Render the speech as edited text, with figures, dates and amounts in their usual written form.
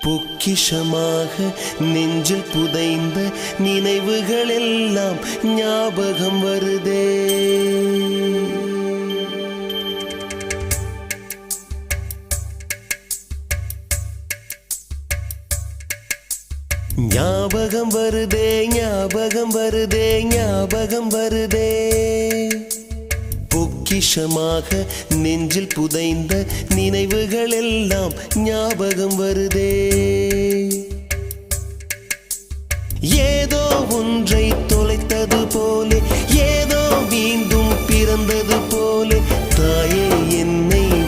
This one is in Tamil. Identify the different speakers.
Speaker 1: பொக்கிஷமாக நெஞ்சில் புதைந்த நினைவுகள் எல்லாம் ஞாபகம் வருதே. ஞாபகம் வருதே, ஞாபகம் வருதே, ஞாபகம் வருதே. பொக்கிஷமாக நெஞ்சில் புதைந்த நினைவுகள் எல்லாம் ஞாபகம் வருதே. ஏதோ ஒன்றை தொலைத்தது போலே, ஏதோ மீண்டும் பிறந்தது போலே தாயே என்னை